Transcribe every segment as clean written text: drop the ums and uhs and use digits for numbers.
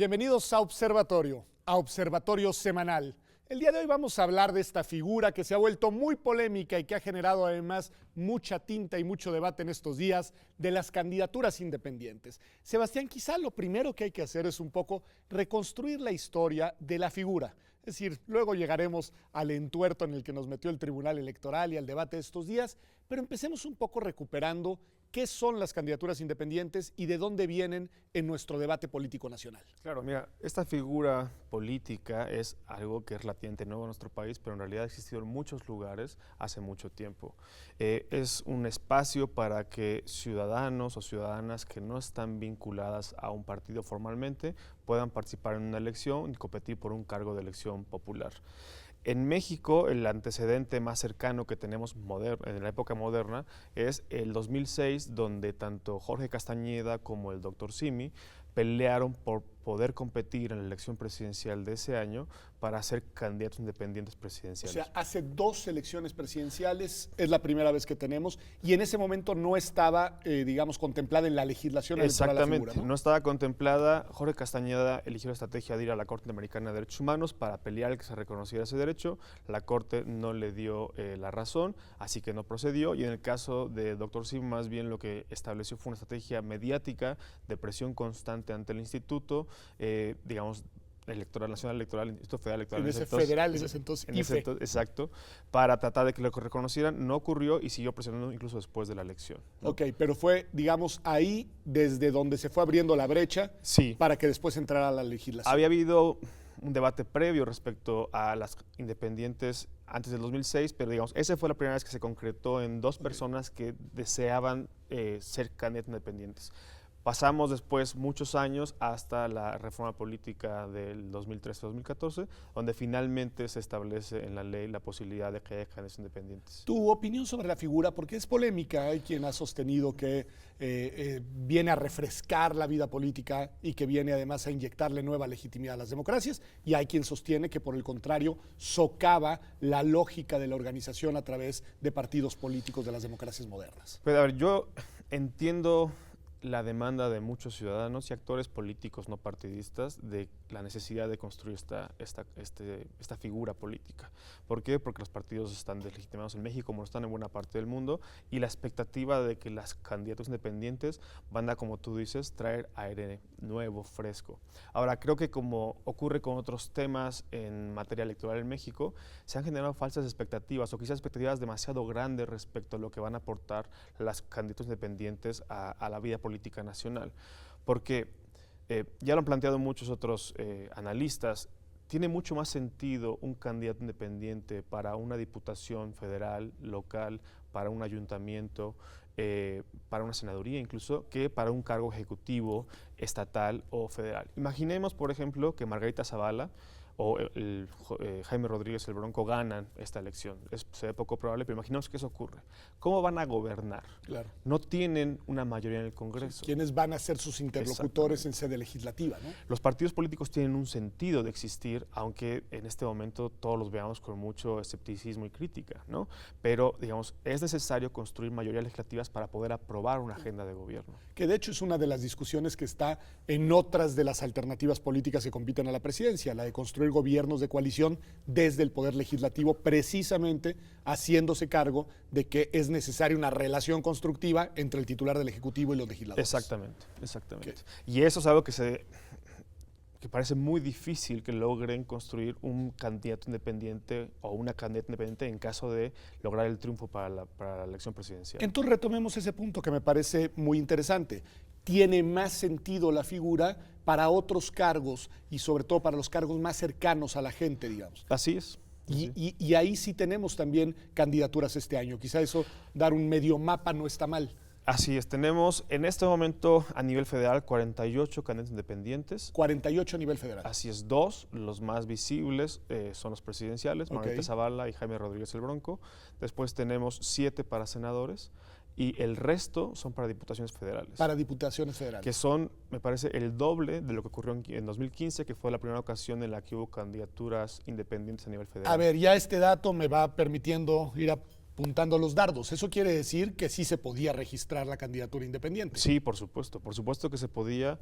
Bienvenidos a Observatorio Semanal. El día de hoy vamos a hablar de esta figura que se ha vuelto muy polémica y que ha generado además mucha tinta y mucho debate en estos días, de las candidaturas independientes. Sebastián, quizá lo primero que hay que hacer es un poco reconstruir la historia de la figura. Es decir, luego llegaremos al entuerto en el que nos metió el Tribunal Electoral y al debate de estos días, pero empecemos un poco recuperando qué son las candidaturas independientes y de dónde vienen en nuestro debate político nacional. Claro, mira, esta figura política es algo que es relativamente nuevo en nuestro país, pero en realidad ha existido en muchos lugares hace mucho tiempo. Es un espacio para que ciudadanos o ciudadanas que no están vinculadas a un partido formalmente puedan participar en una elección y competir por un cargo de elección popular. En México, el antecedente más cercano que tenemos en la época moderna es el 2006, donde tanto Jorge Castañeda como el Dr. Simi pelearon por poder competir en la elección presidencial de ese año para ser candidatos independientes presidenciales. O sea, hace 2 elecciones presidenciales, es la primera vez que tenemos, y en ese momento no estaba, digamos, contemplada en la legislación electoral la figura, ¿no? No estaba contemplada. Jorge Castañeda eligió la estrategia de ir a la Corte Interamericana de Derechos Humanos para pelear que se reconociera ese derecho. La Corte no le dio la razón, así que no procedió, y en el caso de Dr. Sim, más bien lo que estableció fue una estrategia mediática de presión constante ante el instituto, digamos, Nacional Electoral, Instituto Federal Electoral. En ese entonces, IFE. Exacto, para tratar de que lo reconocieran. No ocurrió y siguió presionando incluso después de la elección, ¿no? Ok, pero fue, digamos, ahí desde donde se fue abriendo la brecha, sí, para que después entrara la legislación. Había habido un debate previo respecto a las independientes antes del 2006, pero digamos, esa fue la primera vez que se concretó en 2 personas que deseaban ser candidatos independientes. Pasamos después muchos años hasta la reforma política del 2013-2014, donde finalmente se establece en la ley la posibilidad de que haya candidatos independientes. Tu opinión sobre la figura, porque es polémica, hay quien ha sostenido que viene a refrescar la vida política y que viene además a inyectarle nueva legitimidad a las democracias, y hay quien sostiene que por el contrario socava la lógica de la organización a través de partidos políticos de las democracias modernas. Pero a ver, yo entiendo la demanda de muchos ciudadanos y actores políticos no partidistas de la necesidad de construir esta figura política. ¿Por qué? Porque los partidos están deslegitimados en México, como lo están en buena parte del mundo, y la expectativa de que las candidatos independientes van a, como tú dices, traer aire nuevo, fresco. Ahora, creo que como ocurre con otros temas en materia electoral en México, se han generado falsas expectativas o quizás expectativas demasiado grandes respecto a lo que van a aportar las candidatos independientes a la vida política nacional, porque ya lo han planteado muchos otros analistas. Tiene mucho más sentido un candidato independiente para una diputación federal, local, para un ayuntamiento, para una senaduría incluso, que para un cargo ejecutivo, estatal o federal. Imaginemos, por ejemplo, que Margarita Zavala o Jaime Rodríguez el Bronco ganan esta elección. Se ve poco probable, pero imaginemos que eso ocurre. ¿Cómo van a gobernar? Claro. No tienen una mayoría en el Congreso. ¿Quiénes van a ser sus interlocutores en sede legislativa, ¿no? Los partidos políticos tienen un sentido de existir, aunque en este momento todos los veamos con mucho escepticismo y crítica, ¿no? Pero, digamos, es necesario construir mayorías legislativas para poder aprobar una agenda de gobierno. Que de hecho es una de las discusiones que está en otras de las alternativas políticas que compiten a la presidencia, la de construir gobiernos de coalición desde el Poder Legislativo, precisamente haciéndose cargo de que es necesaria una relación constructiva entre el titular del Ejecutivo y los legisladores. Exactamente. Y eso es algo que parece muy difícil que logren construir un candidato independiente o una candidata independiente en caso de lograr el triunfo para la elección presidencial. Entonces retomemos ese punto que me parece muy interesante. Tiene más sentido la figura para otros cargos y sobre todo para los cargos más cercanos a la gente, digamos. Así es. Y ahí sí tenemos también candidaturas este año. Quizá eso, dar un medio mapa no está mal. Así es, tenemos en este momento a nivel federal 48 candidatos independientes. 48 a nivel federal. Así es, 2, los más visibles son los presidenciales, Margarita Zavala y Jaime Rodríguez el Bronco. Después tenemos 7 para senadores y el resto son para diputaciones federales. Para diputaciones federales. Que son, me parece, el doble de lo que ocurrió en 2015, que fue la primera ocasión en la que hubo candidaturas independientes a nivel federal. A ver, ya este dato me va permitiendo ir puntando los dardos. Eso quiere decir que sí se podía registrar la candidatura independiente. Sí, por supuesto que se podía,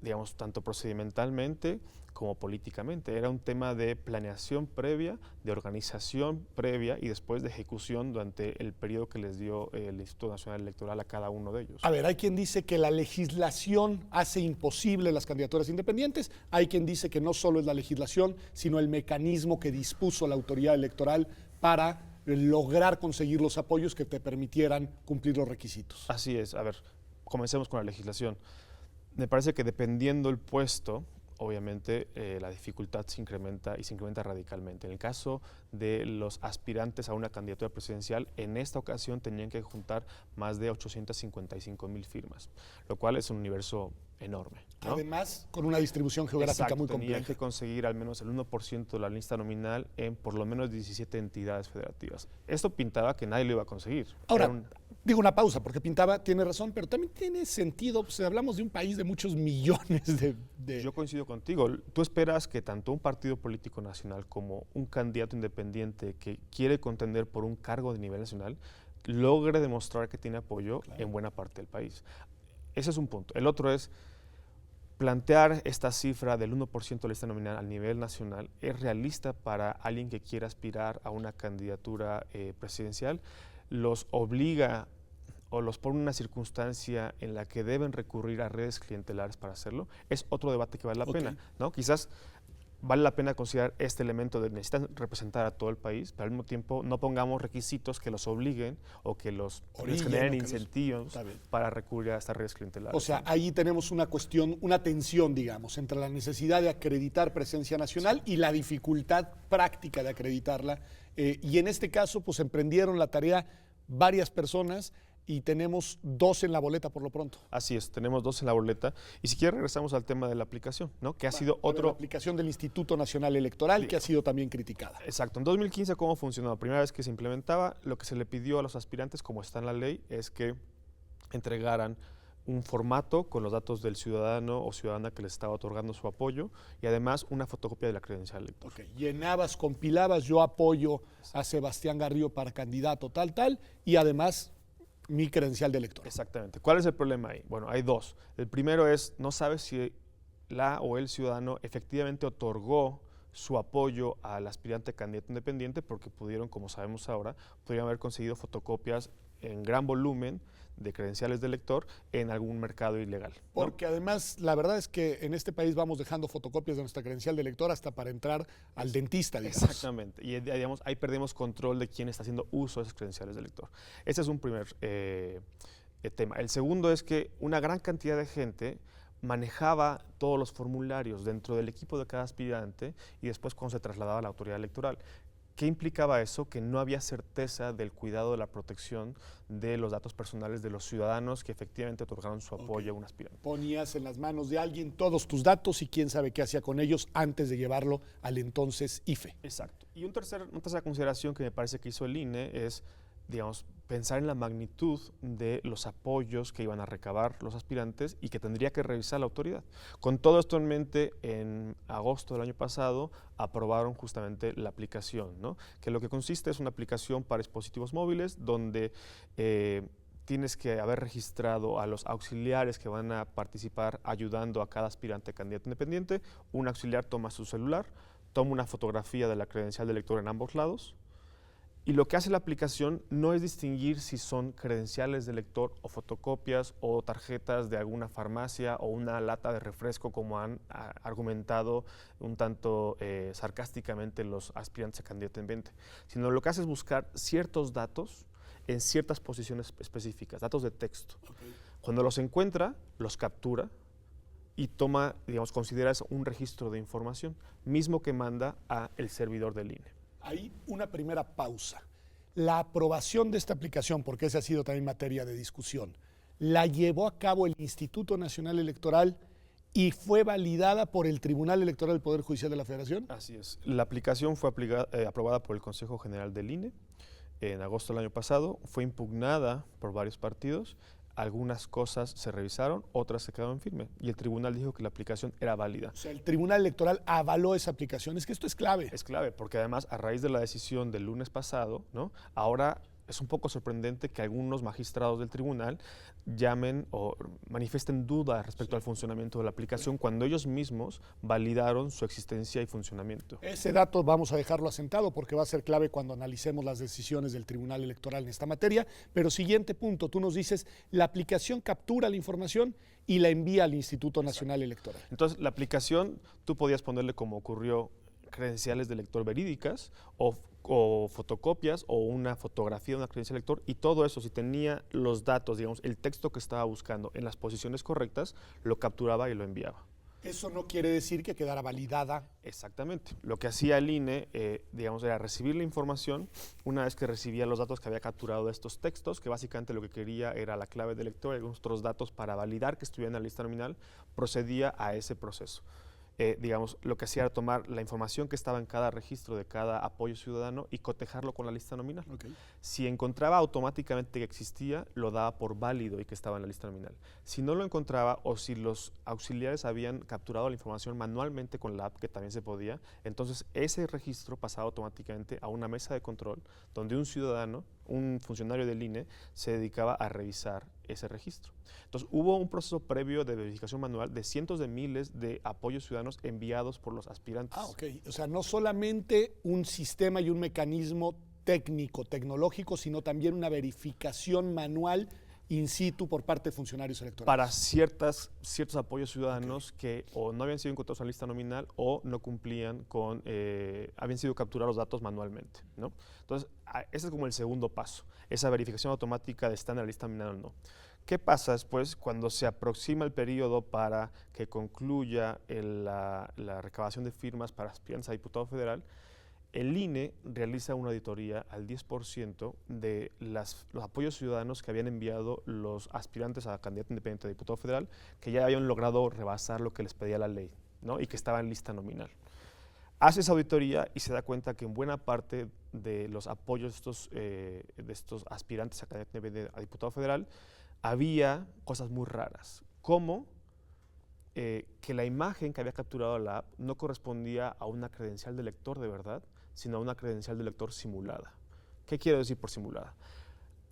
digamos, tanto procedimentalmente como políticamente. Era un tema de planeación previa, de organización previa y después de ejecución durante el periodo que les dio el Instituto Nacional Electoral a cada uno de ellos. A ver, hay quien dice que la legislación hace imposible las candidaturas independientes, hay quien dice que no solo es la legislación, sino el mecanismo que dispuso la autoridad electoral para lograr conseguir los apoyos que te permitieran cumplir los requisitos. Así es. A ver, comencemos con la legislación. Me parece que dependiendo el puesto, obviamente la dificultad se incrementa y se incrementa radicalmente. En el caso de los aspirantes a una candidatura presidencial, en esta ocasión tenían que juntar más de 855,000 firmas, lo cual es un universo enorme, ¿no? Además, con una distribución geográfica Exacto, muy compleja. tenían que conseguir al menos el 1% de la lista nominal en por lo menos 17 entidades federativas. Esto pintaba que nadie lo iba a conseguir. Ahora, digo una pausa, porque pintaba, tiene razón, pero también tiene sentido, pues hablamos de un país de muchos millones de... Yo coincido contigo. Tú esperas que tanto un partido político nacional como un candidato independiente que quiere contender por un cargo de nivel nacional logre demostrar que tiene apoyo en buena parte del país. Ese es un punto. El otro es plantear esta cifra del 1% de la lista nominal a nivel nacional. ¿Es realista para alguien que quiera aspirar a una candidatura presidencial? ¿Los obliga o los pone en una circunstancia en la que deben recurrir a redes clientelares para hacerlo? Es otro debate que vale la pena, ¿no? Quizás vale la pena considerar este elemento de necesitan representar a todo el país, pero al mismo tiempo no pongamos requisitos que los obliguen o que les generen incentivos para recurrir a estas redes clientelares. O sea, ahí tenemos una cuestión, una tensión, digamos, entre la necesidad de acreditar presencia nacional y la dificultad práctica de acreditarla. Y en este caso, pues emprendieron la tarea varias personas y tenemos 2 en la boleta por lo pronto. Así es, tenemos 2 en la boleta. Y si quieres regresamos al tema de la aplicación, ¿no? Que ha sido otro... La aplicación del Instituto Nacional Electoral, que ha sido también criticada. Exacto. En 2015, ¿cómo funcionó? La primera vez que se implementaba, lo que se le pidió a los aspirantes, como está en la ley, es que entregaran un formato con los datos del ciudadano o ciudadana que les estaba otorgando su apoyo y además una fotocopia de la credencial electoral. Okay. Llenabas, compilabas, yo apoyo a Sebastián Garrido para candidato tal, y además mi credencial de elector. Exactamente. ¿Cuál es el problema ahí? Bueno, hay 2. El primero es, no sabes si la o el ciudadano efectivamente otorgó su apoyo al aspirante candidato independiente porque pudieron, como sabemos ahora, pudieron haber conseguido fotocopias en gran volumen de credenciales de elector en algún mercado ilegal, ¿no? Porque además, la verdad es que en este país vamos dejando fotocopias de nuestra credencial de elector hasta para entrar al dentista, digamos. Exactamente. Y digamos, ahí perdemos control de quién está haciendo uso de esas credenciales de elector. Ese es un primer tema. El segundo es que una gran cantidad de gente manejaba todos los formularios dentro del equipo de cada aspirante y después cuando se trasladaba a la autoridad electoral. ¿Qué implicaba eso? Que no había certeza del cuidado de la protección de los datos personales de los ciudadanos que efectivamente otorgaron su apoyo a un aspirante. Ponías en las manos de alguien todos tus datos y quién sabe qué hacía con ellos antes de llevarlo al entonces IFE. Exacto. Y una tercera consideración que me parece que hizo el INE es, digamos, pensar en la magnitud de los apoyos que iban a recabar los aspirantes y que tendría que revisar la autoridad. Con todo esto en mente, en agosto del año pasado aprobaron justamente la aplicación, ¿no? Que lo que consiste es una aplicación para dispositivos móviles donde tienes que haber registrado a los auxiliares que van a participar ayudando a cada aspirante candidato independiente. Un auxiliar toma su celular, toma una fotografía de la credencial de elector en ambos lados. Y lo que hace la aplicación no es distinguir si son credenciales de lector o fotocopias o tarjetas de alguna farmacia o una lata de refresco, como han argumentado un tanto sarcásticamente los aspirantes a candidato independiente, sino lo que hace es buscar ciertos datos en ciertas posiciones específicas, datos de texto. Okay. Cuando los encuentra, los captura y toma, digamos, considera eso un registro de información, mismo que manda a el servidor del INE. Hay una primera pausa. La aprobación de esta aplicación, porque esa ha sido también materia de discusión, la llevó a cabo el Instituto Nacional Electoral y fue validada por el Tribunal Electoral del Poder Judicial de la Federación. Así es. La aplicación fue aprobada por el Consejo General del INE en agosto del año pasado, fue impugnada por varios partidos. algunas cosas se revisaron, otras se quedaron firme y el tribunal dijo que la aplicación era válida. O sea, el Tribunal Electoral avaló esa aplicación. Es que esto es clave. Es clave porque además a raíz de la decisión del lunes pasado, ¿no? Ahora es un poco sorprendente que algunos magistrados del tribunal llamen o manifiesten dudas respecto al funcionamiento de la aplicación cuando ellos mismos validaron su existencia y funcionamiento. Ese dato vamos a dejarlo asentado porque va a ser clave cuando analicemos las decisiones del Tribunal Electoral en esta materia. Pero siguiente punto, tú nos dices, la aplicación captura la información y la envía al Instituto Nacional Electoral. Entonces, la aplicación, tú podías ponerle como ocurrió credenciales de lector verídicas o fotocopias o una fotografía de una credencial de lector y todo eso, si tenía los datos, digamos, el texto que estaba buscando en las posiciones correctas, lo capturaba y lo enviaba. Eso no quiere decir que quedara validada. Exactamente. Lo que hacía el INE, digamos, era recibir la información una vez que recibía los datos que había capturado de estos textos, que básicamente lo que quería era la clave de lector y algunos otros datos para validar que estuvieran en la lista nominal, procedía a ese proceso. Digamos, lo que hacía era tomar la información que estaba en cada registro de cada apoyo ciudadano y cotejarlo con la lista nominal. Okay. Si encontraba automáticamente que existía, lo daba por válido y que estaba en la lista nominal. Si no lo encontraba o si los auxiliares habían capturado la información manualmente con la app, que también se podía, entonces ese registro pasaba automáticamente a una mesa de control donde un ciudadano, un funcionario del INE, se dedicaba a revisar ese registro. Entonces hubo un proceso previo de verificación manual de cientos de miles de apoyos ciudadanos enviados por los aspirantes. Ah, ok. O sea, no solamente un sistema y un mecanismo técnico, tecnológico, sino también una verificación manual in situ por parte de funcionarios electorales. Para ciertos apoyos ciudadanos que o no habían sido encontrados en la lista nominal o no cumplían con, habían sido capturados los datos manualmente, ¿no? Entonces, ese es como el segundo paso, esa verificación automática de estar en la lista nominal o no. ¿Qué pasa después cuando se aproxima el periodo para que concluya la recabación de firmas para aspirantes a diputado federal? El INE realiza una auditoría al 10% de los apoyos ciudadanos que habían enviado los aspirantes a candidato independiente a diputado federal, que ya habían logrado rebasar lo que les pedía la ley, ¿no? Y que estaba en lista nominal. Hace esa auditoría y se da cuenta que en buena parte de los apoyos de estos aspirantes a candidato independiente a diputado federal había cosas muy raras, como que la imagen que había capturado la app no correspondía a una credencial de lector de verdad, sino a una credencial de lector simulada. ¿Qué quiero decir por simulada?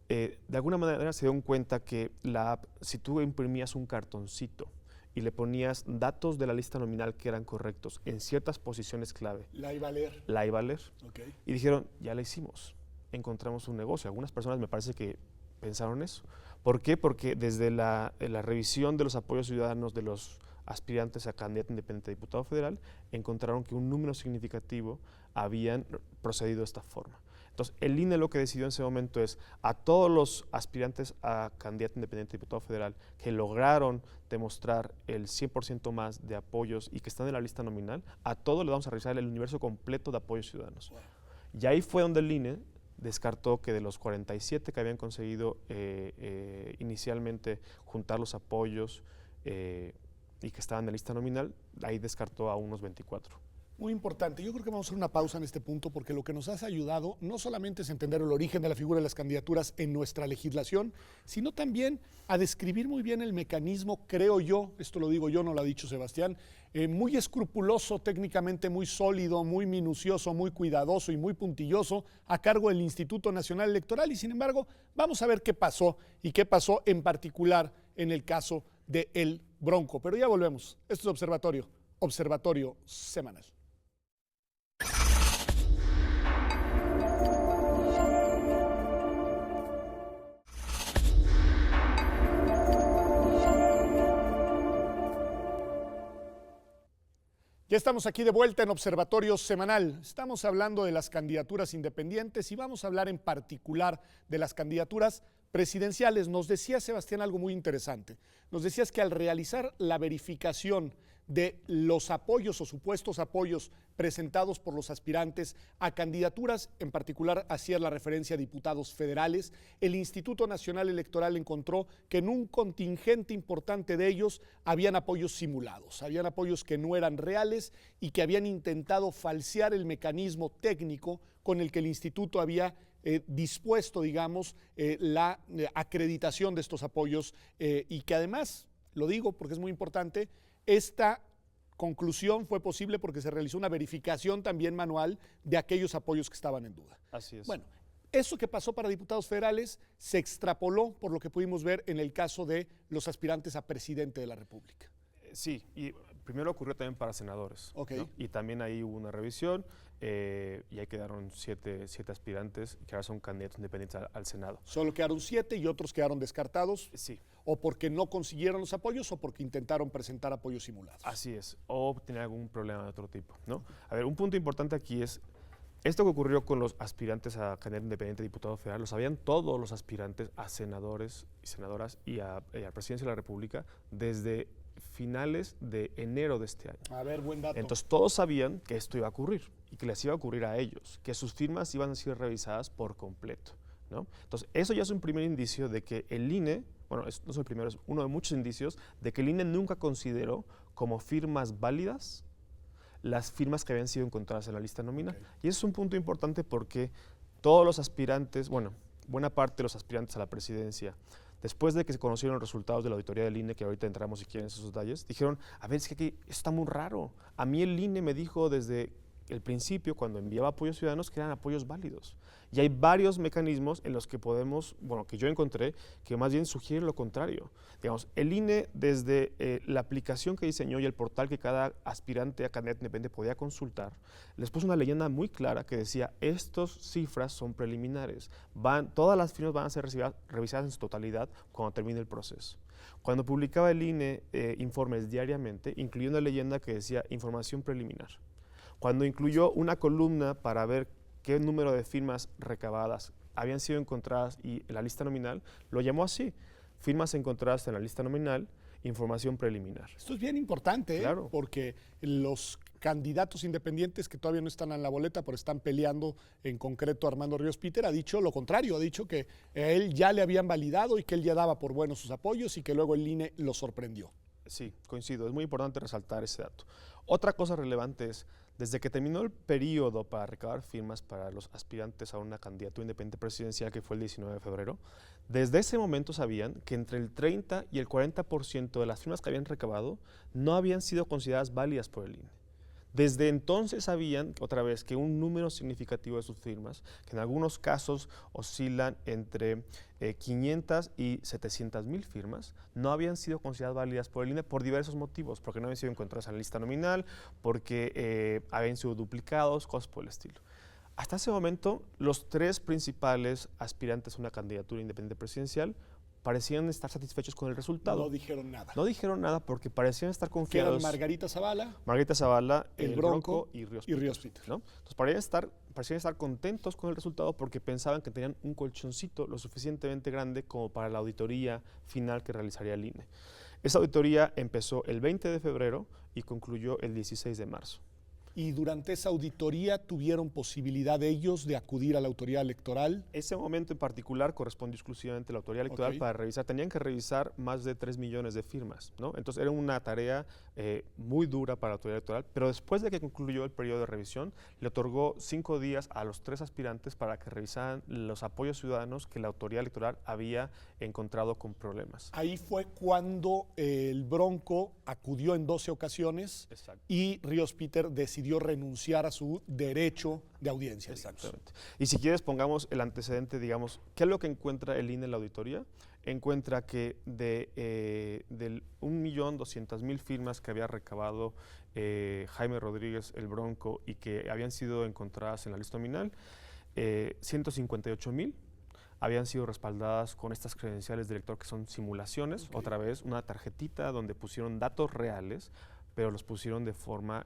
De alguna manera se dieron cuenta que la app, si tú imprimías un cartoncito y le ponías datos de la lista nominal que eran correctos en ciertas posiciones clave, La iba a leer. la iba a leer. Okay. Y dijeron, ya la hicimos, encontramos un negocio. Algunas personas me parece que pensaron eso. ¿Por qué? Porque desde la revisión de los apoyos ciudadanos de los aspirantes a candidato independiente a diputado federal, encontraron que un número significativo habían procedido de esta forma. Entonces, el INE lo que decidió en ese momento es a todos los aspirantes a candidato independiente a diputado federal que lograron demostrar el 100% más de apoyos y que están en la lista nominal, a todos les vamos a revisar el universo completo de apoyos ciudadanos. Wow. Y ahí fue donde el INE descartó que de los 47 que habían conseguido inicialmente juntar los apoyos y que estaban en la lista nominal, ahí descartó a unos 24. Muy importante. Yo creo que vamos a hacer una pausa en este punto porque lo que nos has ayudado no solamente es entender el origen de la figura de las candidaturas en nuestra legislación, sino también a describir muy bien el mecanismo, creo yo, esto lo digo yo, no lo ha dicho Sebastián, muy escrupuloso, técnicamente muy sólido, muy minucioso, muy cuidadoso y muy puntilloso a cargo del Instituto Nacional Electoral y sin embargo vamos a ver qué pasó y qué pasó en particular en el caso de El Bronco. Pero ya volvemos. Esto es Observatorio Semanal. Ya estamos aquí de vuelta en Observatorio Semanal. Estamos hablando de las candidaturas independientes y vamos a hablar en particular de las candidaturas presidenciales. Nos decía Sebastián algo muy interesante. Nos decías que al realizar la verificación de los apoyos o supuestos apoyos presentados por los aspirantes a candidaturas, en particular hacía la referencia a diputados federales, el Instituto Nacional Electoral encontró que en un contingente importante de ellos habían apoyos simulados, habían apoyos que no eran reales y que habían intentado falsear el mecanismo técnico con el que el instituto había dispuesto, digamos, la acreditación de estos apoyos y que además, lo digo porque es muy importante, esta conclusión fue posible porque se realizó una verificación también manual de aquellos apoyos que estaban en duda. Así es. Bueno, eso que pasó para diputados federales se extrapoló por lo que pudimos ver en el caso de los aspirantes a presidente de la República. Sí, y primero ocurrió también para senadores. Ok. ¿No? Y también ahí hubo una revisión y ahí quedaron siete aspirantes que ahora son candidatos independientes al Senado. Solo quedaron 7 y otros quedaron descartados. Sí. O porque no consiguieron los apoyos o porque intentaron presentar apoyos simulados. Así es, o tener algún problema de otro tipo, ¿no? A ver, un punto importante aquí es, esto que ocurrió con los aspirantes a candidato independiente diputado federal, lo sabían todos los aspirantes a senadores y senadoras y a presidencia de la República desde finales de enero de este año. A ver, buen dato. Entonces todos sabían que esto iba a ocurrir y que les iba a ocurrir a ellos, que sus firmas iban a ser revisadas por completo, ¿no? Entonces eso ya es un primer indicio de que el INE, bueno, no es el primero, es uno de muchos indicios de que el INE nunca consideró como firmas válidas las firmas que habían sido encontradas en la lista nominal. Okay. Y ese es un punto importante porque todos los aspirantes, bueno, buena parte de los aspirantes a la presidencia, después de que se conocieron los resultados de la auditoría del INE, que ahorita entramos si quieren esos detalles, dijeron, a ver, es que aquí esto está muy raro. A mí el INE me dijo desde el principio, cuando enviaba apoyos ciudadanos, que eran apoyos válidos. Y hay varios mecanismos en los que podemos, bueno, que yo encontré, que más bien sugieren lo contrario. Digamos, el INE, desde la aplicación que diseñó y el portal que cada aspirante a candidato independiente podía consultar, les puso una leyenda muy clara que decía, estas cifras son preliminares. Todas las firmas van a ser revisadas en su totalidad cuando termine el proceso. Cuando publicaba el INE informes diariamente, incluyó una leyenda que decía información preliminar. Cuando incluyó una columna para ver qué número de firmas recabadas habían sido encontradas y en la lista nominal, lo llamó así, firmas encontradas en la lista nominal, información preliminar. Esto es bien importante, claro. Porque los candidatos independientes que todavía no están en la boleta, pero están peleando, en concreto Armando Ríos Peter, ha dicho lo contrario, ha dicho que a él ya le habían validado y que él ya daba por buenos sus apoyos y que luego el INE lo sorprendió. Sí, coincido, es muy importante resaltar ese dato. Otra cosa relevante es, desde que terminó el periodo para recabar firmas para los aspirantes a una candidatura independiente presidencial, que fue el 19 de febrero, desde ese momento sabían que entre el 30 y el 40% de las firmas que habían recabado no habían sido consideradas válidas por el INE. Desde entonces sabían, otra vez, que un número significativo de sus firmas, que en algunos casos oscilan entre 500 y 700 mil firmas, no habían sido consideradas válidas por el INE por diversos motivos, porque no habían sido encontradas en la lista nominal, porque habían sido duplicados, cosas por el estilo. Hasta ese momento, los tres principales aspirantes a una candidatura independiente presidencial parecían estar satisfechos con el resultado. No dijeron nada. No dijeron nada porque parecían estar Que confiados. eran Margarita Zavala, el Bronco y Ríos Peter. ¿no? Entonces parecían estar contentos con el resultado porque pensaban que tenían un colchoncito lo suficientemente grande como para la auditoría final que realizaría el INE. Esa auditoría empezó el 20 de febrero y concluyó el 16 de marzo. Y durante esa auditoría tuvieron posibilidad ellos de acudir a la autoridad electoral. Ese momento en particular correspondió exclusivamente a la autoridad electoral para revisar. Tenían que revisar más de 3 millones de firmas, ¿no? Entonces era una tarea muy dura para la autoridad electoral, pero después de que concluyó el periodo de revisión, le otorgó 5 días a los 3 aspirantes para que revisaran los apoyos ciudadanos que la autoridad electoral había encontrado con problemas. Ahí fue cuando el Bronco acudió en 12 ocasiones. Exacto. Y Ríos Peter decidió renunciar a su derecho de audiencia. Exactamente. Y si quieres pongamos el antecedente, digamos, ¿qué es lo que encuentra el INE en la auditoría? Encuentra que del 1.200.000 firmas que había recabado Jaime Rodríguez, el Bronco, y que habían sido encontradas en la lista nominal, 158.000 habían sido respaldadas con estas credenciales de elector que son simulaciones, otra vez una tarjetita donde pusieron datos reales, pero los pusieron de forma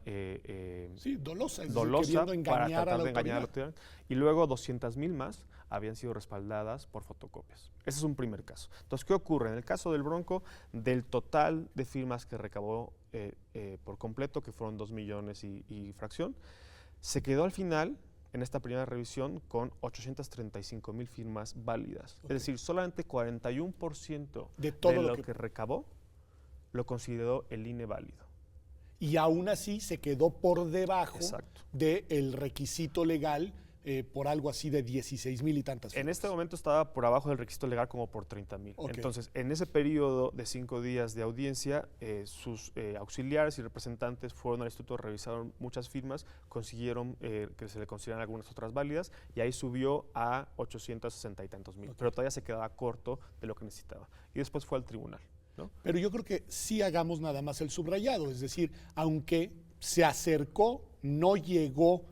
dolosa, dolosa engañar para tratar de engañar a la autoridad. autoridad. Y luego 200.000 más habían sido respaldadas por fotocopias. Ese es un primer caso. Entonces, ¿qué ocurre? En el caso del Bronco, del total de firmas que recabó por completo, que fueron 2 millones y fracción, se quedó al final, en esta primera revisión, con 835.000 firmas válidas. Es decir, solamente 41% de todo lo que recabó lo consideró el INE válido. Y aún así se quedó por debajo del requisito legal por algo así de 16,000 y tantas firmas. En este momento estaba por abajo del requisito legal como por 30,000. Ok. Entonces, en ese periodo de 5 días de audiencia, sus auxiliares y representantes fueron al instituto, revisaron muchas firmas, consiguieron que se le consideraran algunas otras válidas y ahí subió a 860 y tantos mil. Ok. Pero todavía se quedaba corto de lo que necesitaba. Y después fue al tribunal, ¿no? Pero yo creo que sí hagamos nada más el subrayado, es decir, aunque se acercó, no llegó,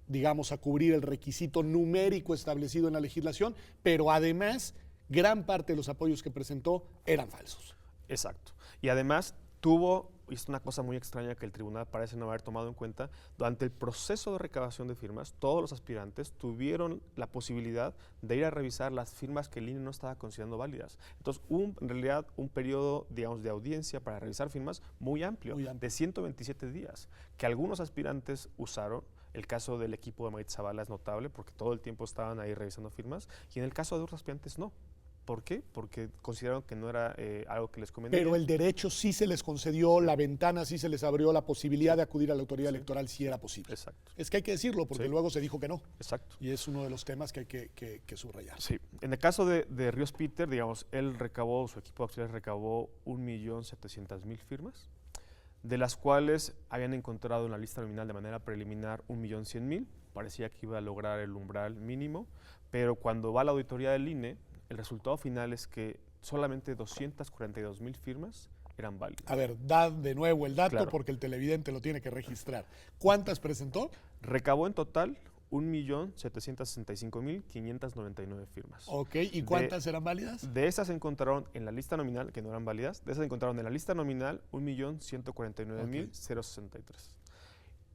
digamos, a cubrir el requisito numérico establecido en la legislación, pero además gran parte de los apoyos que presentó eran falsos. Exacto. Y además tuvo, y es una cosa muy extraña que el tribunal parece no haber tomado en cuenta, durante el proceso de recabación de firmas, todos los aspirantes tuvieron la posibilidad de ir a revisar las firmas que el INE no estaba considerando válidas. Entonces, en realidad, un periodo, digamos, de audiencia para revisar firmas muy amplio, de 127 días, que algunos aspirantes usaron. El caso del equipo de Maite Zavala es notable porque todo el tiempo estaban ahí revisando firmas, y en el caso de otros aspirantes no. ¿Por qué? Porque consideraron que no era algo que les convenía. Pero el derecho sí se les concedió, la ventana sí se les abrió la posibilidad de acudir a la autoridad electoral si era posible. Exacto. Es que hay que decirlo, porque luego se dijo que no. Exacto. Y es uno de los temas que hay que subrayar. Sí. En el caso de Ríos Peter, digamos, él recabó, su equipo de auxiliares recabó 1,700,000 firmas, de las cuales habían encontrado en la lista nominal de manera preliminar 1,100,000. Parecía que iba a lograr el umbral mínimo, pero cuando va a la auditoría del INE, el resultado final es que solamente 242,000 firmas eran válidas. A ver, da de nuevo el dato, Claro. porque el televidente lo tiene que registrar. ¿Cuántas presentó? Recabó en total 1,765,599 firmas. Ok, ¿y cuántas eran válidas? De esas se encontraron en la lista nominal, que no eran válidas, de esas se encontraron en la lista nominal 1,149,063.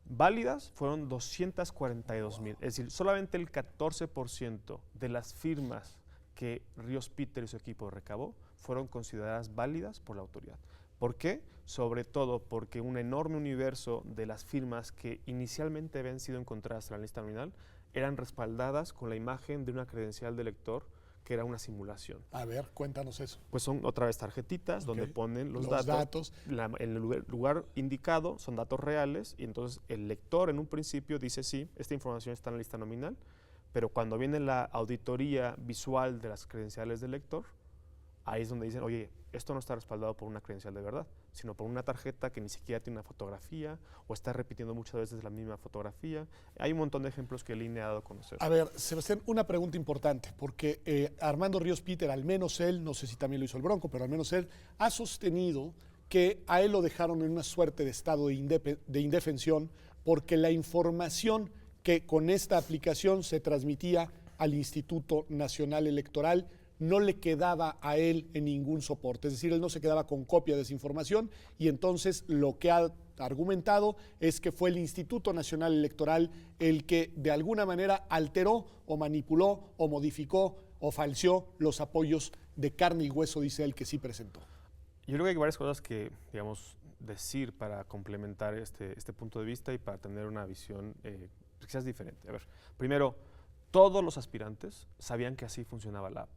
Válidas fueron 242,000, es decir, solamente el 14% de las firmas que Ríos Peter y su equipo recabó fueron consideradas válidas por la autoridad. ¿Por qué? Sobre todo porque un enorme universo de las firmas que inicialmente habían sido encontradas en la lista nominal eran respaldadas con la imagen de una credencial de elector que era una simulación. A ver, cuéntanos eso. Pues son otra vez tarjetitas donde ponen los datos. En el lugar indicado son datos reales y entonces el lector en un principio dice sí, esta información está en la lista nominal, pero cuando viene la auditoría visual de las credenciales del lector, ahí es donde dicen, oye, esto no está respaldado por una credencial de verdad, sino por una tarjeta que ni siquiera tiene una fotografía o está repitiendo muchas veces la misma fotografía. Hay un montón de ejemplos que el INE ha dado a conocer. A ver, Sebastián, una pregunta importante, porque Armando Ríos Peter, al menos él, no sé si también lo hizo el Bronco, pero al menos él ha sostenido que a él lo dejaron en una suerte de estado de indefensión porque la información que con esta aplicación se transmitía al Instituto Nacional Electoral no le quedaba a él en ningún soporte, es decir, él no se quedaba con copia de esa información y entonces lo que ha argumentado es que fue el Instituto Nacional Electoral el que de alguna manera alteró o manipuló o modificó o falseó los apoyos de carne y hueso, dice él, que sí presentó. Yo creo que hay varias cosas que, digamos, decir para complementar este punto de vista y para tener una visión quizás diferente. A ver, primero, todos los aspirantes sabían que así funcionaba la app.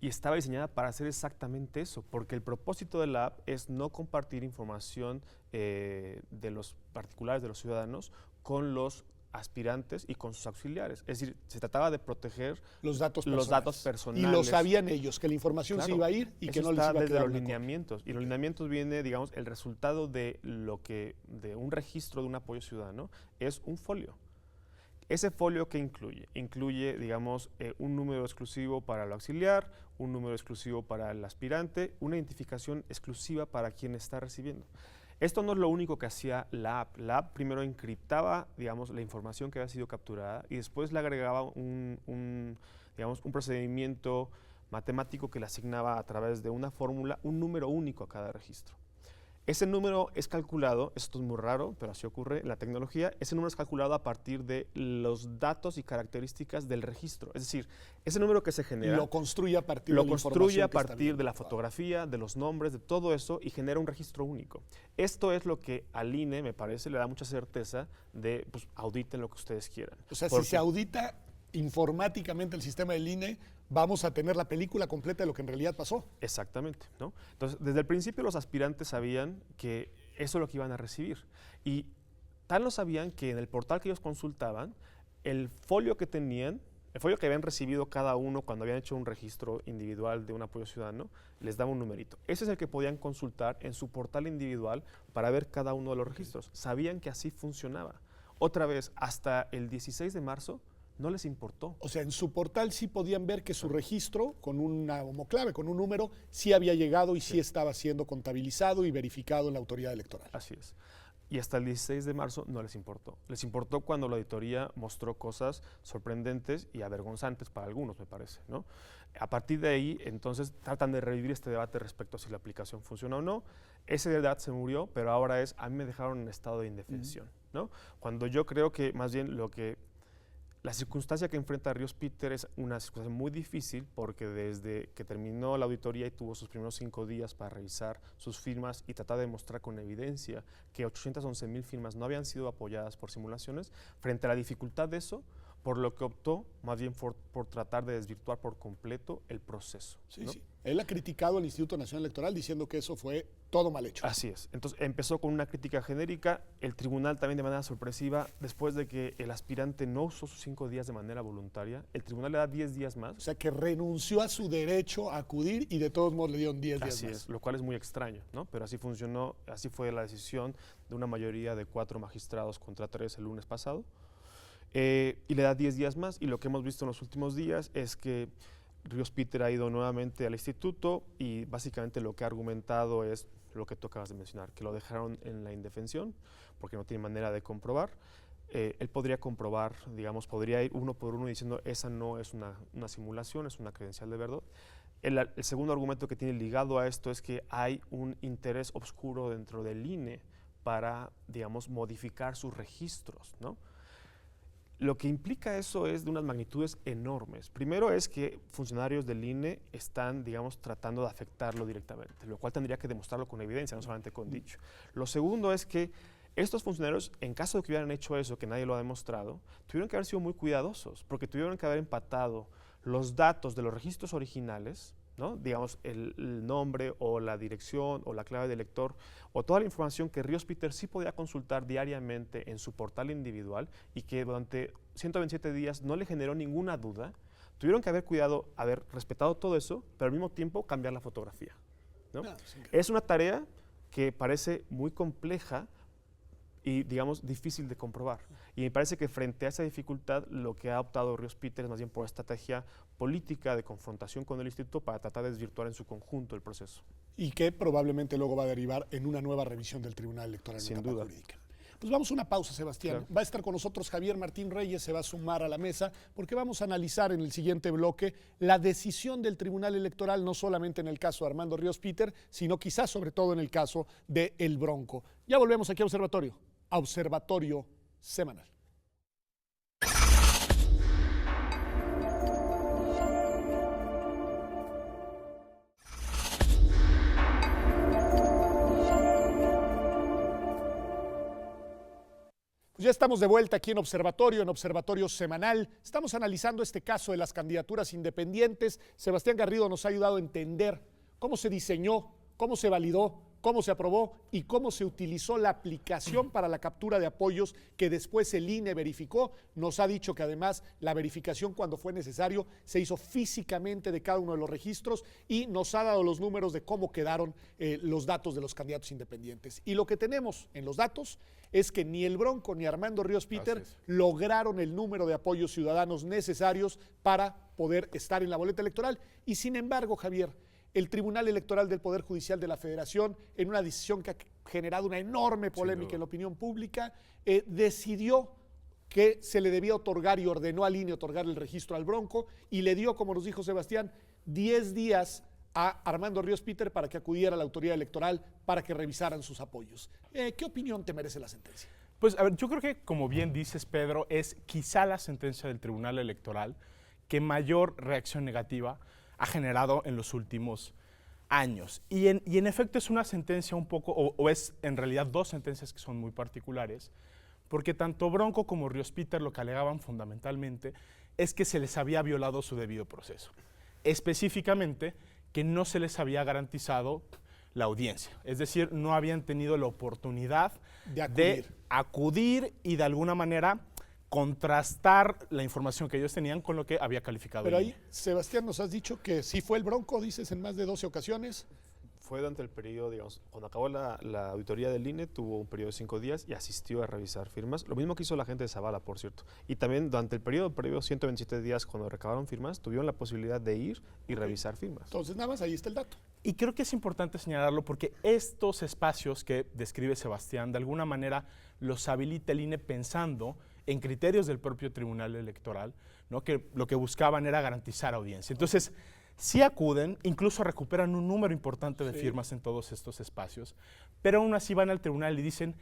Y estaba diseñada para hacer exactamente eso, porque el propósito de la app es no compartir información de los particulares, de los ciudadanos, con los aspirantes y con sus auxiliares. Es decir, se trataba de proteger los datos personales. Y lo sabían ellos, que la información se iba a ir y que no les iba a quedar desde los una lineamientos. Y los lineamientos viene, digamos, el resultado de un registro de un apoyo ciudadano es un folio. Ese folio que incluye, digamos, un número exclusivo para el auxiliar, un número exclusivo para el aspirante, una identificación exclusiva para quien está recibiendo. Esto no es lo único que hacía la app. La app primero encriptaba, digamos, la información que había sido capturada y después le agregaba un procedimiento matemático que le asignaba a través de una fórmula un número único a cada registro. Ese número es calculado, esto es muy raro, pero así ocurre en la tecnología, ese número es calculado a partir de los datos y características del registro. Es decir, ese número que se genera lo construye a partir de la información que está de la fotografía, de los nombres, de todo eso y genera un registro único. Esto es lo que al INE, me parece, le da mucha certeza de, pues, auditen lo que ustedes quieran. O sea, si se audita informáticamente el sistema del INE, vamos a tener la película completa de lo que en realidad pasó. Exactamente, ¿no? Entonces, desde el principio los aspirantes sabían que eso es lo que iban a recibir. Y tal lo sabían que en el portal que ellos consultaban, el folio que tenían, el folio que habían recibido cada uno cuando habían hecho un registro individual de un apoyo ciudadano, les daba un numerito. Ese es el que podían consultar en su portal individual para ver cada uno de los registros. Sabían que así funcionaba. Otra vez, hasta el 16 de marzo, no les importó. O sea, en su portal sí podían ver que su registro, con una homoclave, con un número, sí había llegado y sí estaba siendo contabilizado y verificado en la autoridad electoral. Así es. Y hasta el 16 de marzo no les importó. Les importó cuando la auditoría mostró cosas sorprendentes y avergonzantes para algunos, me parece, ¿no? A partir de ahí, entonces, tratan de revivir este debate respecto a si la aplicación funciona o no. Ese debate se murió, pero ahora es, a mí me dejaron en estado de indefensión, ¿no? Cuando yo creo que más bien la circunstancia que enfrenta Ríos Peter es una circunstancia muy difícil porque desde que terminó la auditoría y tuvo sus primeros 5 días para revisar sus firmas y tratar de demostrar con evidencia que 811,000 firmas no habían sido apoyadas por simulaciones, frente a la dificultad de eso, por lo que optó más bien por tratar de desvirtuar por completo el proceso. Sí, ¿no? sí. Él ha criticado al Instituto Nacional Electoral diciendo que eso fue todo mal hecho. Así es. Entonces empezó con una crítica genérica, el tribunal también de manera sorpresiva, después de que el aspirante no usó sus 5 días de manera voluntaria, el tribunal le da 10 días más. O sea, que renunció a su derecho a acudir y de todos modos le dieron 10 días Así más. es, lo cual es muy extraño, ¿no? Pero así funcionó, así fue la decisión de una mayoría de 4 magistrados contra 3 el lunes pasado. Y le da 10 días más, y lo que hemos visto en los últimos días es que Ríos Peter ha ido nuevamente al instituto y básicamente lo que ha argumentado es lo que tú acabas de mencionar, que lo dejaron en la indefensión porque no tiene manera de comprobar. Él podría comprobar, digamos, podría ir uno por uno diciendo esa no es una simulación, es una credencial de verdad. El segundo argumento que tiene ligado a esto es que hay un interés oscuro dentro del INE para, digamos, modificar sus registros, ¿no? Lo que implica eso es de unas magnitudes enormes. Primero es que funcionarios del INE están, digamos, tratando de afectarlo directamente, lo cual tendría que demostrarlo con evidencia, no solamente con dicho. Lo segundo es que estos funcionarios, en caso de que hubieran hecho eso, que nadie lo ha demostrado, tuvieron que haber sido muy cuidadosos, porque tuvieron que haber empatado los datos de los registros originales, ¿no? Digamos, el nombre o la dirección o la clave del lector o toda la información que Ríos Peter sí podía consultar diariamente en su portal individual y que durante 127 días no le generó ninguna duda. Tuvieron que haber cuidado, haber respetado todo eso, pero al mismo tiempo cambiar la fotografía, ¿no? Es una tarea que parece muy compleja y, digamos, difícil de comprobar. Y me parece que frente a esa dificultad, lo que ha optado Ríos Peter es más bien por estrategia política de confrontación con el instituto para tratar de desvirtuar en su conjunto el proceso. Y que probablemente luego va a derivar en una nueva revisión del Tribunal Electoral en Sin etapa duda. jurídica. Pues vamos a una pausa, Sebastián. Claro. Va a estar con nosotros Javier Martín Reyes, se va a sumar a la mesa, porque vamos a analizar en el siguiente bloque la decisión del Tribunal Electoral, no solamente en el caso de Armando Ríos Peter, sino quizás sobre todo en el caso de El Bronco. Ya volvemos aquí a Observatorio Semanal. Ya estamos de vuelta aquí en Observatorio Semanal. Estamos analizando este caso de las candidaturas independientes. Sebastián Garrido nos ha ayudado a entender cómo se diseñó, cómo se validó, cómo se aprobó y cómo se utilizó la aplicación para la captura de apoyos que después el INE verificó. Nos ha dicho que además la verificación, cuando fue necesario, se hizo físicamente de cada uno de los registros y nos ha dado los números de cómo quedaron los datos de los candidatos independientes. Y lo que tenemos en los datos es que ni El Bronco ni Armando Ríos Peter lograron el número de apoyos ciudadanos necesarios para poder estar en la boleta electoral. Y sin embargo, Javier, el Tribunal Electoral del Poder Judicial de la Federación, en una decisión que ha generado una enorme polémica en la opinión pública, decidió que se le debía otorgar y ordenó al INE otorgar el registro al Bronco y le dio, como nos dijo Sebastián, 10 días a Armando Ríos Peter para que acudiera a la autoridad electoral para que revisaran sus apoyos. ¿Qué opinión te merece la sentencia? Pues a ver, yo creo que, como bien dices, Pedro, es quizá la sentencia del Tribunal Electoral que mayor reacción negativa ha generado en los últimos años. Y en efecto es una sentencia un poco, o es en realidad dos sentencias que son muy particulares, porque tanto Bronco como Ríos Peter lo que alegaban fundamentalmente es que se les había violado su debido proceso. Específicamente, que no se les había garantizado la audiencia, es decir, no habían tenido la oportunidad de acudir y de alguna manera contrastar la información que ellos tenían con lo que había calificado Pero el ahí, INE. Sebastián, nos has dicho que sí fue el Bronco, dices, en más de 12 ocasiones. Fue durante el periodo, digamos, cuando acabó la auditoría del INE, tuvo un periodo de 5 días y asistió a revisar firmas. Lo mismo que hizo la gente de Zavala, por cierto. Y también durante el periodo 127 días, cuando recabaron firmas, tuvieron la posibilidad de ir y revisar firmas. Entonces, nada más, ahí está el dato. Y creo que es importante señalarlo porque estos espacios que describe Sebastián, de alguna manera los habilita el INE pensando en criterios del propio Tribunal Electoral, ¿no? Que lo que buscaban era garantizar audiencia. Entonces, sí acuden, incluso recuperan un número importante de firmas en todos estos espacios, pero aún así van al tribunal y dicen,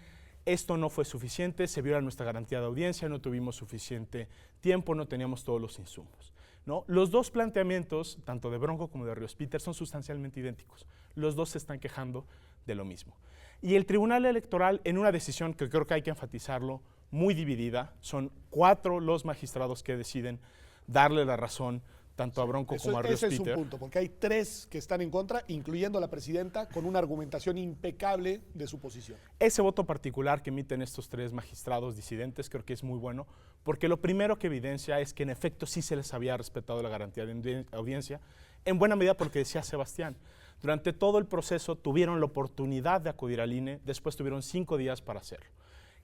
esto no fue suficiente, se viola nuestra garantía de audiencia, no tuvimos suficiente tiempo, no teníamos todos los insumos, ¿no? Los dos planteamientos, tanto de Bronco como de Ríos Peter, son sustancialmente idénticos. Los dos se están quejando de lo mismo. Y el Tribunal Electoral, en una decisión que creo que hay que enfatizarlo, muy dividida, son 4 los magistrados que deciden darle la razón tanto a Bronco como a Ríos Ese es Peter. un punto, porque hay 3 que están en contra, incluyendo a la presidenta, con una argumentación impecable de su posición. Ese voto particular que emiten estos 3 magistrados disidentes creo que es muy bueno, porque lo primero que evidencia es que en efecto sí se les había respetado la garantía de audiencia, en buena medida porque decía Sebastián, durante todo el proceso tuvieron la oportunidad de acudir al INE, después tuvieron 5 días para hacerlo.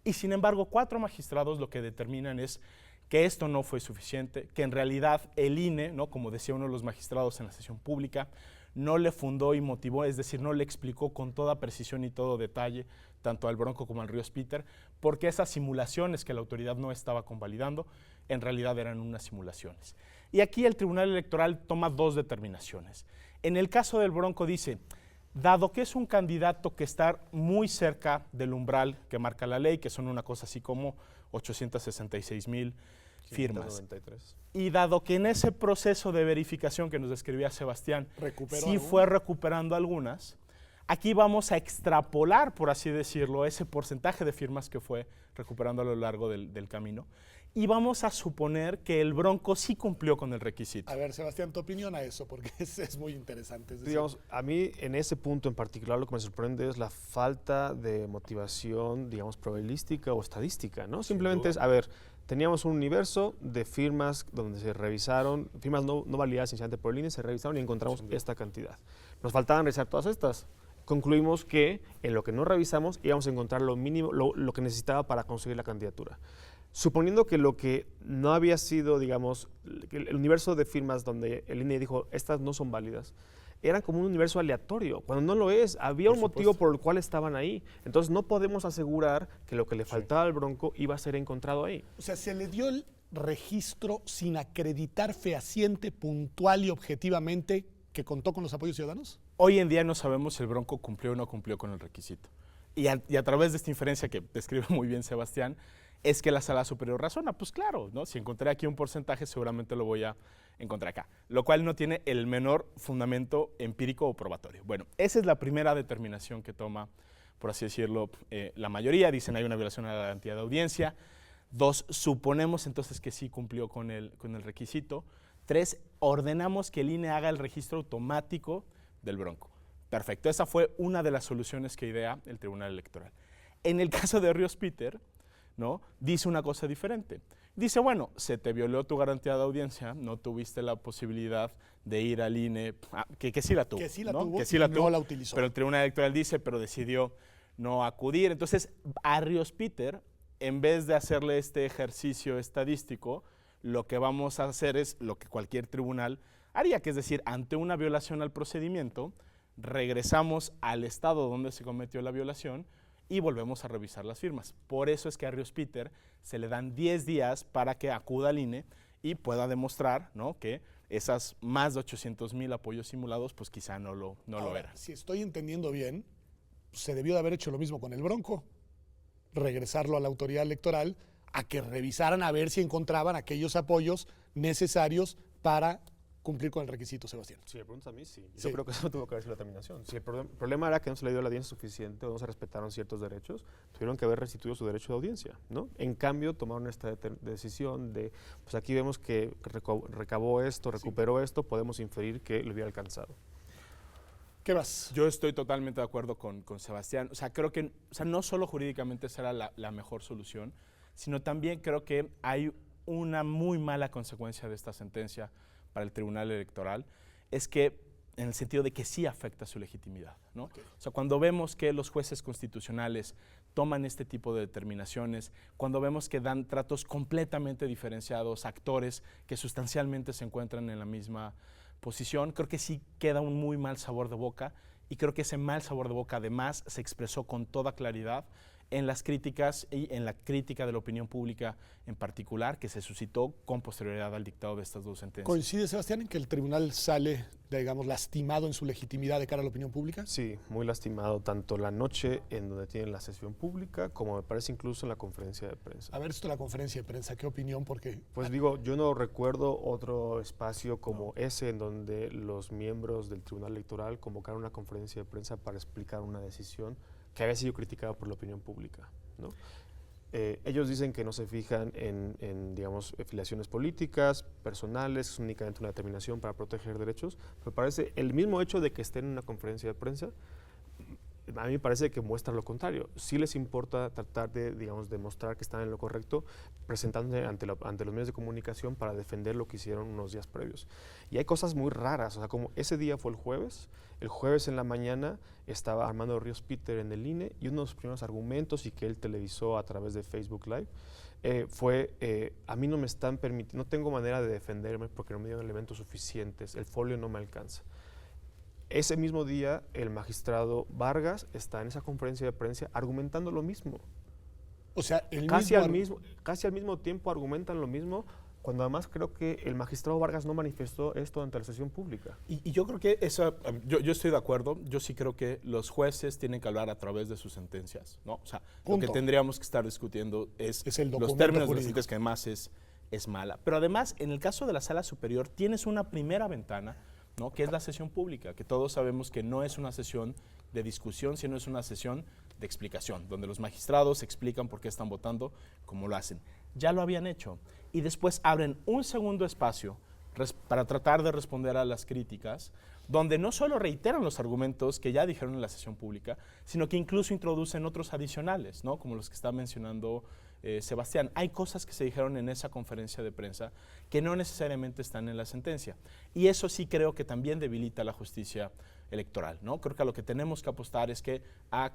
Y sin embargo, 4 magistrados lo que determinan es que esto no fue suficiente, que en realidad el INE, ¿no? Como decía uno de los magistrados en la sesión pública, no le fundó y motivó, es decir, no le explicó con toda precisión y todo detalle, tanto al Bronco como al Ríos Peter, porque esas simulaciones que la autoridad no estaba convalidando, en realidad eran unas simulaciones. Y aquí el Tribunal Electoral toma 2 determinaciones. En el caso del Bronco dice, dado que es un candidato que está muy cerca del umbral que marca la ley, que son una cosa así como 866,000 firmas. 593. Y dado que en ese proceso de verificación que nos describía Sebastián, ¿Recuperó sí algunas? fue recuperando algunas, aquí vamos a extrapolar, por así decirlo, ese porcentaje de firmas que fue recuperando a lo largo del camino, y vamos a suponer que el Bronco sí cumplió con el requisito. A ver, Sebastián, tu opinión a eso, porque es muy interesante. Es decir, Digamos, a mí en ese punto en particular lo que me sorprende es la falta de motivación, digamos, probabilística o estadística, ¿no? Simplemente es, a ver, teníamos un universo de firmas donde se revisaron, firmas no validadas inicialmente por el INE, se revisaron y encontramos esta cantidad. Nos faltaban revisar todas estas. Concluimos que en lo que no revisamos íbamos a encontrar lo mínimo, lo que necesitaba para conseguir la candidatura. Suponiendo que lo que no había sido, digamos, el universo de firmas donde el INE dijo, estas no son válidas, eran como un universo aleatorio, cuando no lo es, había un motivo por el cual estaban ahí. Entonces no podemos asegurar que lo que le faltaba al Bronco iba a ser encontrado ahí. o sea, se le dio el registro sin acreditar fehaciente, puntual y objetivamente que contó con los apoyos ciudadanos. Hoy en día no sabemos si el Bronco cumplió o no cumplió con el requisito. Y a través de esta inferencia que describe muy bien Sebastián, es que la Sala Superior razona. Pues claro, ¿no? Si encontré aquí un porcentaje, seguramente lo voy a encontrar acá. Lo cual no tiene el menor fundamento empírico o probatorio. Bueno, esa es la primera determinación que toma, por así decirlo, la mayoría. Dicen hay una violación a la garantía de audiencia. 2, suponemos entonces que sí cumplió con el requisito. 3, ordenamos que el INE haga el registro automático del Bronco. Perfecto, esa fue una de las soluciones que idea el Tribunal Electoral. En el caso de Ríos Peter, ¿no? Dice una cosa diferente. Dice, bueno, se te violó tu garantía de audiencia, no tuviste la posibilidad de ir al INE, que sí la tuvo. Que sí la ¿no? tuvo Que sí y la no tuvo, la utilizó. pero el Tribunal Electoral dice, pero decidió no acudir. Entonces, a Ríos Peter, en vez de hacerle este ejercicio estadístico, lo que vamos a hacer es lo que cualquier tribunal haría, que es decir, ante una violación al procedimiento, regresamos al estado donde se cometió la violación y volvemos a revisar las firmas. Por eso es que a Ríos Peter se le dan 10 días para que acuda al INE y pueda demostrar, ¿no?, que esas más de 800,000 apoyos simulados, pues quizá no lo eran. Si estoy entendiendo bien, se debió de haber hecho lo mismo con el Bronco. Regresarlo a la autoridad electoral a que revisaran a ver si encontraban aquellos apoyos necesarios para cumplir con el requisito, Sebastián. Si me preguntas a mí, sí. Sí. Yo creo que eso tuvo que haber sido la terminación. Si el problema era que no se le dio la audiencia suficiente o no se respetaron ciertos derechos, tuvieron que haber restituido su derecho de audiencia, ¿no? En cambio, tomaron esta decisión de, pues aquí vemos que recabó esto, recuperó esto, podemos inferir que lo hubiera alcanzado. ¿Qué más? Yo estoy totalmente de acuerdo con Sebastián. O sea, creo que no solo jurídicamente será la mejor solución, sino también creo que hay una muy mala consecuencia de esta sentencia para el Tribunal Electoral, es que en el sentido de que sí afecta su legitimidad, ¿no? Okay. O sea, cuando vemos que los jueces constitucionales toman este tipo de determinaciones, cuando vemos que dan tratos completamente diferenciados a actores que sustancialmente se encuentran en la misma posición, creo que sí queda un muy mal sabor de boca, y creo que ese mal sabor de boca además se expresó con toda claridad en las críticas y en la crítica de la opinión pública en particular, que se suscitó con posterioridad al dictado de estas dos sentencias. ¿Coincide, Sebastián, en que el tribunal sale, digamos, lastimado en su legitimidad de cara a la opinión pública? Sí, muy lastimado, tanto la noche en donde tienen la sesión pública, como me parece incluso en la conferencia de prensa. A ver, esto de la conferencia de prensa, ¿qué opinión? Porque Pues digo, yo no recuerdo otro espacio como ese en donde los miembros del Tribunal Electoral convocaron una conferencia de prensa para explicar una decisión que había sido criticada por la opinión pública, ¿no? Ellos dicen que no se fijan en, digamos, afiliaciones políticas, personales, es únicamente una determinación para proteger derechos, pero parece el mismo hecho de que estén en una conferencia de prensa, a mí me parece que muestra lo contrario. Sí les importa tratar de, digamos, demostrar que están en lo correcto, presentándose ante los medios de comunicación para defender lo que hicieron unos días previos. Y hay cosas muy raras, o sea, como ese día fue el jueves en la mañana estaba Armando Ríos Peter en el INE, y uno de los primeros argumentos, y que él televisó a través de Facebook Live, a mí no me están permitiendo, no tengo manera de defenderme porque no me dieron elementos suficientes, el folio no me alcanza. Ese mismo día, el magistrado Vargas está en esa conferencia de prensa argumentando lo mismo. o sea, Casi al mismo tiempo argumentan lo mismo, cuando además creo que el magistrado Vargas no manifestó esto ante la sesión pública. Y yo creo que yo estoy de acuerdo, yo sí creo que los jueces tienen que hablar a través de sus sentencias, ¿no? O sea, lo que tendríamos que estar discutiendo es el los documento términos de las jurídico. sentencias, que además es mala. Pero además, en el caso de la Sala Superior, tienes una primera ventana, ¿no? Que es la sesión pública, que todos sabemos que no es una sesión de discusión, sino es una sesión de explicación, donde los magistrados explican por qué están votando, como lo hacen. Ya lo habían hecho. Y después abren un segundo espacio para tratar de responder a las críticas, donde no solo reiteran los argumentos que ya dijeron en la sesión pública, sino que incluso introducen otros adicionales, ¿no? Como los que está mencionando Sebastián. Hay cosas que se dijeron en esa conferencia de prensa que no necesariamente están en la sentencia. Y eso sí creo que también debilita la justicia electoral, ¿no? Creo que a lo que tenemos que apostar es que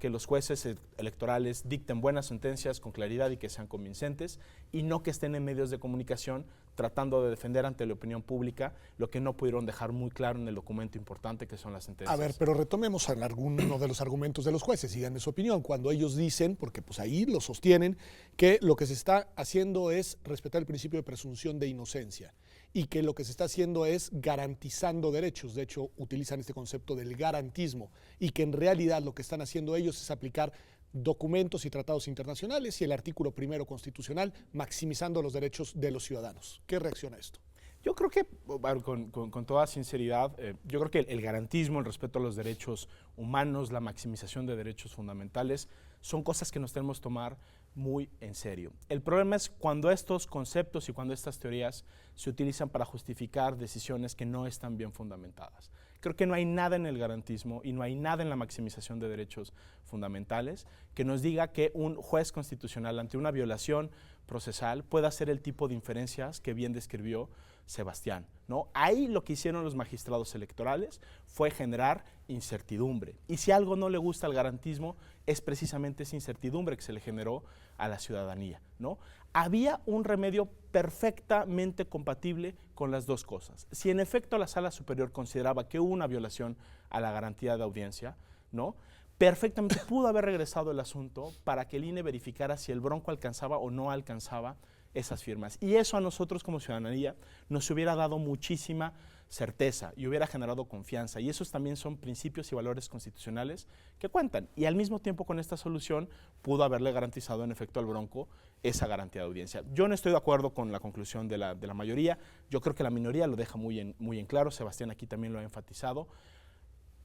los jueces electorales dicten buenas sentencias con claridad y que sean convincentes, y no que estén en medios de comunicación tratando de defender ante la opinión pública lo que no pudieron dejar muy claro en el documento importante que son las sentencias. A ver, pero retomemos alguno de los argumentos de los jueces, díganme su opinión, cuando ellos dicen, porque pues ahí lo sostienen, que lo que se está haciendo es respetar el principio de presunción de inocencia, y que lo que se está haciendo es garantizando derechos. De hecho, utilizan este concepto del garantismo, y que en realidad lo que están haciendo ellos es aplicar documentos y tratados internacionales y el artículo primero constitucional, maximizando los derechos de los ciudadanos. ¿Qué reacciona a esto? Yo creo que, con toda sinceridad, yo creo que el garantismo, el respeto a los derechos humanos, la maximización de derechos fundamentales, son cosas que nos tenemos que tomar muy en serio. El problema es cuando estos conceptos y cuando estas teorías se utilizan para justificar decisiones que no están bien fundamentadas. Creo que no hay nada en el garantismo y no hay nada en la maximización de derechos fundamentales que nos diga que un juez constitucional ante una violación procesal pueda hacer el tipo de inferencias que bien describió Sebastián, ¿no? Ahí lo que hicieron los magistrados electorales fue generar incertidumbre. Y si algo no le gusta al garantismo, es precisamente esa incertidumbre que se le generó a la ciudadanía, ¿no? Había un remedio perfectamente compatible con las dos cosas. Si en efecto la Sala Superior consideraba que hubo una violación a la garantía de audiencia, ¿no?, perfectamente pudo haber regresado el asunto para que el INE verificara si el Bronco alcanzaba o no alcanzaba esas firmas. Y eso a nosotros como ciudadanía nos hubiera dado muchísima certeza y hubiera generado confianza. Y esos también son principios y valores constitucionales que cuentan. Y al mismo tiempo, con esta solución pudo haberle garantizado en efecto al Bronco esa garantía de audiencia. Yo no estoy de acuerdo con la conclusión de la mayoría. Yo creo que la minoría lo deja muy en claro. Sebastián aquí también lo ha enfatizado.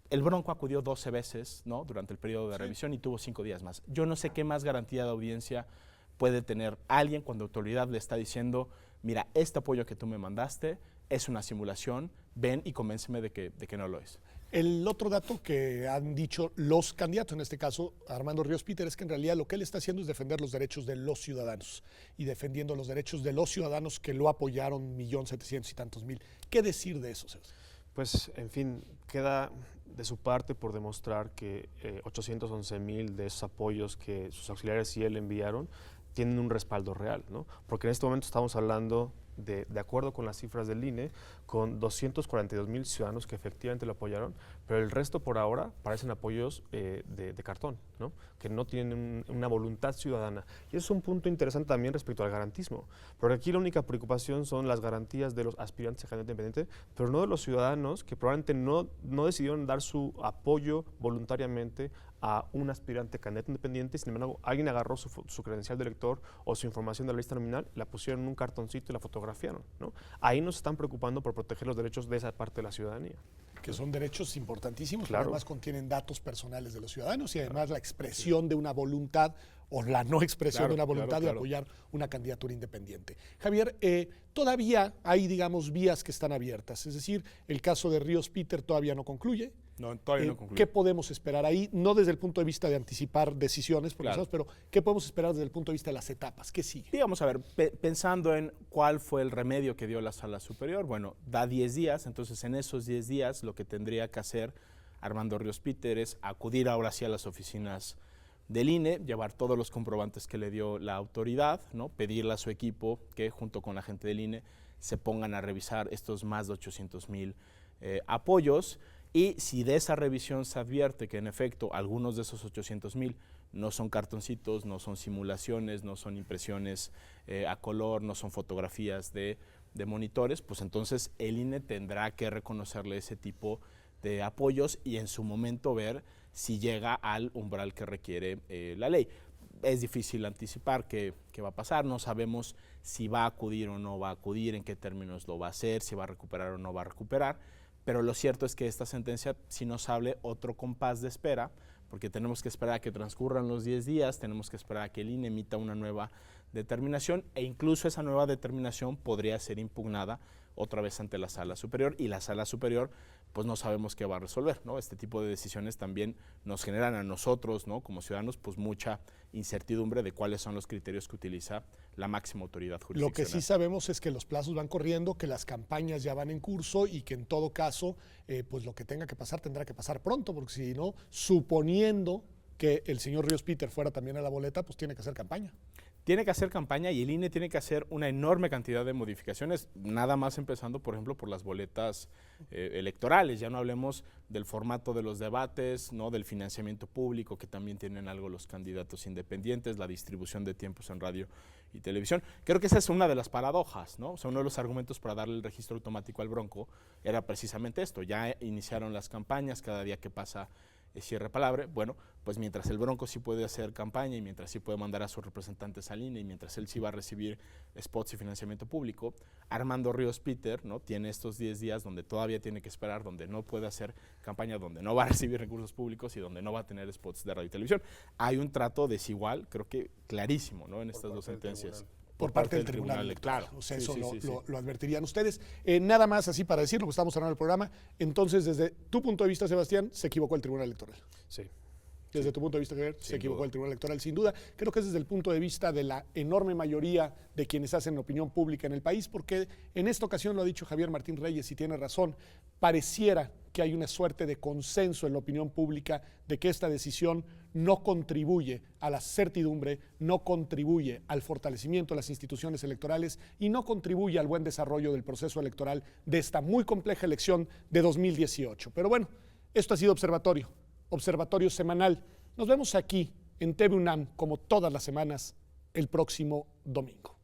El Bronco acudió 12 veces, ¿no?, durante el periodo de revisión, y tuvo 5 días más. Yo no sé qué más garantía de audiencia puede tener alguien cuando la autoridad le está diciendo: mira, este apoyo que tú me mandaste es una simulación, ven y convénceme de que no lo es. El otro dato que han dicho los candidatos, en este caso Armando Ríos Peter, es que en realidad lo que él está haciendo es defender los derechos de los ciudadanos y defendiendo los derechos de los ciudadanos que lo apoyaron 1.700.000 y tantos. ¿Qué decir de eso, Sebas? Pues, en fin, queda de su parte por demostrar que 811.000 de esos apoyos que sus auxiliares y él enviaron tienen un respaldo real, ¿no? Porque en este momento estamos hablando, de acuerdo con las cifras del INE, con 242.000 ciudadanos que efectivamente lo apoyaron, pero el resto por ahora parecen apoyos de cartón, ¿no? Que no tienen una voluntad ciudadana. Y eso es un punto interesante también respecto al garantismo, porque aquí la única preocupación son las garantías de los aspirantes a candidato independiente, pero no de los ciudadanos que probablemente no decidieron dar su apoyo voluntariamente a un aspirante candidato independiente. Sin embargo, alguien agarró su credencial de elector o su información de la lista nominal, la pusieron en un cartoncito y la fotografiaron, ¿no? Ahí nos están preocupando por proteger los derechos de esa parte de la ciudadanía. Que son derechos importantísimos, claro, que además contienen datos personales de los ciudadanos y además la expresión de una voluntad o la no expresión de una voluntad de apoyar una candidatura independiente. Javier, todavía hay, digamos, vías que están abiertas, es decir, el caso de Ríos Peter todavía no concluye. No, todavía no concluye. ¿Qué podemos esperar ahí? No desde el punto de vista de anticipar decisiones, pero ¿qué podemos esperar desde el punto de vista de las etapas? ¿Qué sigue? Digamos, a ver, pensando en cuál fue el remedio que dio la Sala Superior, bueno, da 10 días, entonces en esos 10 días lo que tendría que hacer Armando Ríos Peter es acudir ahora sí a las oficinas del INE, llevar todos los comprobantes que le dio la autoridad, ¿no? Pedirle a su equipo que junto con la gente del INE se pongan a revisar estos más de 800.000 apoyos. Y si de esa revisión se advierte que en efecto algunos de esos 800.000 no son cartoncitos, no son simulaciones, no son impresiones a color, no son fotografías de monitores, pues entonces el INE tendrá que reconocerle ese tipo de apoyos y en su momento ver si llega al umbral que requiere la ley. Es difícil anticipar qué va a pasar, no sabemos si va a acudir o no va a acudir, en qué términos lo va a hacer, si va a recuperar o no va a recuperar. Pero lo cierto es que esta sentencia sí nos abre otro compás de espera, porque tenemos que esperar a que transcurran los 10 días, tenemos que esperar a que el INE emita una nueva determinación e incluso esa nueva determinación podría ser impugnada otra vez ante la Sala Superior y la Sala Superior pues no sabemos qué va a resolver, ¿no? Este tipo de decisiones también nos generan a nosotros, ¿no? Como ciudadanos, pues mucha incertidumbre de cuáles son los criterios que utiliza la máxima autoridad jurisdiccional. Lo que sí sabemos es que los plazos van corriendo, que las campañas ya van en curso y que en todo caso, pues lo que tenga que pasar tendrá que pasar pronto, porque si no, suponiendo que el señor Ríos Peter fuera también a la boleta, pues tiene que hacer campaña. Tiene que hacer campaña y el INE tiene que hacer una enorme cantidad de modificaciones, nada más empezando, por ejemplo, por las boletas electorales. Ya no hablemos del formato de los debates, ¿no? Del financiamiento público, que también tienen algo los candidatos independientes, la distribución de tiempos en radio y televisión. Creo que esa es una de las paradojas, ¿no? O sea, uno de los argumentos para darle el registro automático al Bronco era precisamente esto. Ya iniciaron las campañas, cada día que pasa cierre palabra. Bueno, pues mientras el Bronco sí puede hacer campaña y mientras sí puede mandar a sus representantes al INE y mientras él sí va a recibir spots y financiamiento público, Armando Ríos Peter, ¿no? Tiene estos 10 días donde todavía tiene que esperar, donde no puede hacer campaña, donde no va a recibir recursos públicos y donde no va a tener spots de radio y televisión. Hay un trato desigual, creo que clarísimo, ¿no? En estas dos sentencias. Por parte del Tribunal Electoral. Claro. O sea, sí, eso lo advertirían ustedes. Nada más así para decirlo, que estamos cerrando el programa. Entonces, desde tu punto de vista, Sebastián, se equivocó el Tribunal Electoral. Sí. Desde tu punto de vista, Javier, se equivocó el Tribunal Electoral, sin duda. Creo que es desde el punto de vista de la enorme mayoría de quienes hacen opinión pública en el país, porque en esta ocasión lo ha dicho Javier Martín Reyes y tiene razón, pareciera que hay una suerte de consenso en la opinión pública de que esta decisión no contribuye a la certidumbre, no contribuye al fortalecimiento de las instituciones electorales y no contribuye al buen desarrollo del proceso electoral de esta muy compleja elección de 2018. Pero bueno, esto ha sido Observatorio Semanal. Nos vemos aquí en TV UNAM como todas las semanas el próximo domingo.